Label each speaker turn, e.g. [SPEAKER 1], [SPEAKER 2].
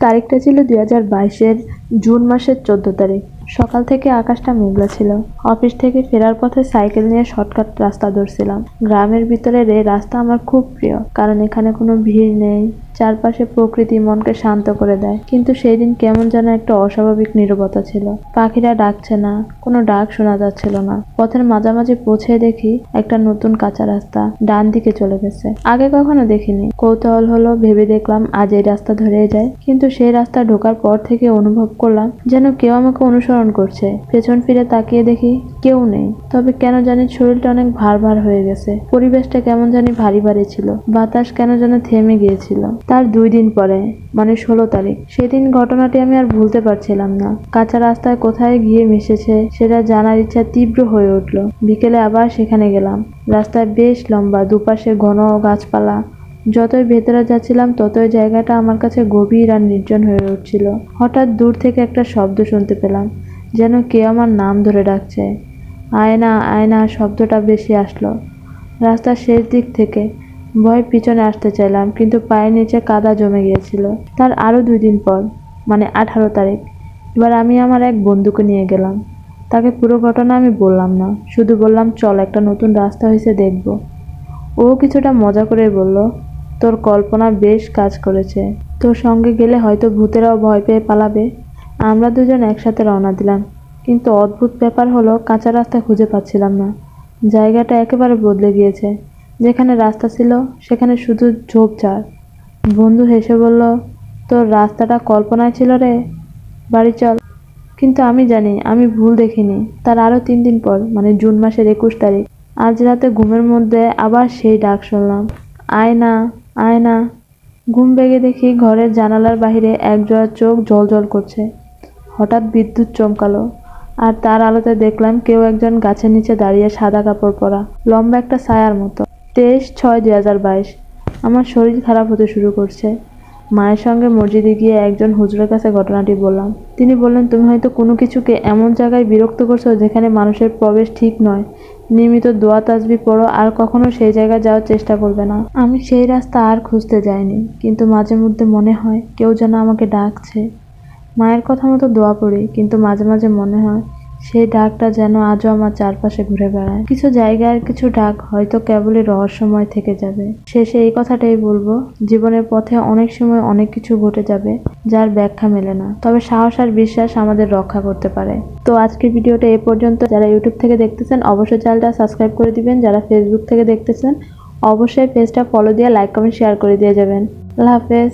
[SPEAKER 1] তারিখটা ছিল 2022-এর জুন মাসের 14 তারিখ। সকাল থেকে আকাশটা মেঘলা ছিল। অফিস থেকে ফেরার পথে সাইকেল নিয়ে শর্টকাট রাস্তা ধরছিলাম। গ্রামের ভিতরের এই রাস্তা আমার খুব প্রিয়, কারণ এখানে কোনো ভিড় নেই, চারপাশে প্রকৃতি মনকে শান্ত করে দেয়। কিন্তু সেই দিন কেমন যেন একটা অস্বাভাবিক নীরবতা ছিল। পাখিরা ডাকছে না, কোনো ডাক শোনা যাচ্ছিল না। পথের মাঝামাঝি পৌঁছে দেখি একটা নতুন কাঁচা রাস্তা ডান দিকে চলে গেছে। আগে কখনো দেখিনি। কৌতূহল হলো, ভেবে দেখলাম আজ এই রাস্তা ধরেই যায়। কিন্তু সেই রাস্তা ঢোকার পর থেকে অনুভব করলাম যেন কেউ আমাকে অনুসরণ করছে। পেছন ফিরে তাকিয়ে দেখি কেউ নেই, তবে কেন জানি শরীরটা অনেক ভার ভার হয়ে গেছে। পরিবেশটা কেমন জানি ভারী ভারী ছিল। বাতাস কেন যেন থেমে গিয়েছিল। তার 2 দিন পরে, মানে 16 তারিখ, সেদিন ঘটনাটি আমি আর ভুলতে পারছিলাম না। কাঁচা রাস্তায় কোথায় গিয়ে মিশেছে সেটা জানার ইচ্ছা তীব্র হয়ে উঠল। বিকেলে আবার সেখানে গেলাম। রাস্তায় বেশ লম্বা, দুপাশে ঘন গাছপালা। যতই ভেতরে যাচ্ছিলাম ততই জায়গাটা আমার কাছে গভীর আর নির্জন হয়ে উঠছিল। হঠাৎ দূর থেকে একটা শব্দ শুনতে পেলাম, যেন কেউ আমার নাম ধরে ডাকছে। আয়না আয়না শব্দটা বেশি আসলো রাস্তার শেষ দিক থেকে। ভয় পিছনে আসতে চাইলাম, কিন্তু পায়ের নিচে কাদা জমে গিয়েছিল। তার আরও 2 দিন পর, মানে 18 তারিখ, এবার আমি আমার এক বন্ধুকে নিয়ে গেলাম। তাকে পুরো ঘটনা আমি বললাম না, শুধু বললাম চল, একটা নতুন রাস্তা হয়েছে দেখব। ও কিছুটা মজা করে বলল, তোর কল্পনা বেশ কাজ করেছে, তোর সঙ্গে গেলে হয়তো ভূতেরাও ভয় পেয়ে পালাবে। আমরা দুজন একসাথে রওনা দিলাম। কিন্তু অদ্ভুত ব্যাপার হলো, কাঁচা রাস্তা খুঁজে পাচ্ছিলাম না। জায়গাটা একেবারে বদলে গিয়েছে। যেখানে রাস্তা ছিল সেখানে শুধু ঝোপঝাড়। বন্ধু হেসে বলল, তোর রাস্তাটা কল্পনায় ছিল রে, বাড়ি চল। কিন্তু আমি জানি আমি ভুল দেখিনি। তার আরও 3 দিন পর, মানে জুন মাসের 21 তারিখ, আজ রাতে ঘুমের মধ্যে আবার সেই ডাক শুনলাম, আয়না আয়না। ঘুম ভেঙে দেখি ঘরের জানালার বাইরে একজোড়া চোখ জ্বলজ্বল করছে। হঠাৎ বিদ্যুৎ চমকালো, আর তার আলোতে দেখলাম কেউ একজন গাছের নিচে দাঁড়িয়ে, সাদা কাপড় পরা, লম্বা একটা ছায়ার মতো। 23/6/2022। আমার শরীর খারাপ হতে শুরু করছে। মায়ের সঙ্গে মসজিদে গিয়ে একজন হুজুরের কাছে ঘটনাটি বললাম। তিনি বললেন, তুমি হয়তো কোনো কিছুকে এমন জায়গায় বিরক্ত করছো যেখানে মানুষের প্রবেশ ঠিক নয়। নিয়মিত দোয়া তাসবিহ পড়ো, আর কখনো সেই জায়গায় যাওয়ার চেষ্টা করবে না। আমি সেই রাস্তা আর খুঁজতে যাইনি, কিন্তু মাঝে মধ্যে মনে হয় কেউ যেন আমাকে ডাকছে। মায়ের কথা মতো দোয়া পড়ি, কিন্তু মাঝে মাঝে মনে হয় সেই ডাকটা যেন আজও আমার চারপাশে ঘুরে বেড়ায়। কিছু জায়গার কিছু ডাক হয়তো কেবলই রহস্যময় থেকে যাবে। শেষে এই কথাটাই বলবো, জীবনের পথে অনেক সময় অনেক কিছু ঘটে যাবে যার ব্যাখ্যা মেলে না, তবে সাহস আর বিশ্বাস আমাদের রক্ষা করতে পারে। তো আজকের ভিডিওটা এই পর্যন্ত। যারা ইউটিউব থেকে দেখতেছেন অবশ্যই চ্যানেলটা সাবস্ক্রাইব করে দিবেন। যারা ফেসবুক থেকে দেখতেছেন অবশ্যই পেজটা ফলো দিয়ে লাইক কমেন্ট শেয়ার করে দিয়ে যাবেন। আল্লাহ হাফেজ।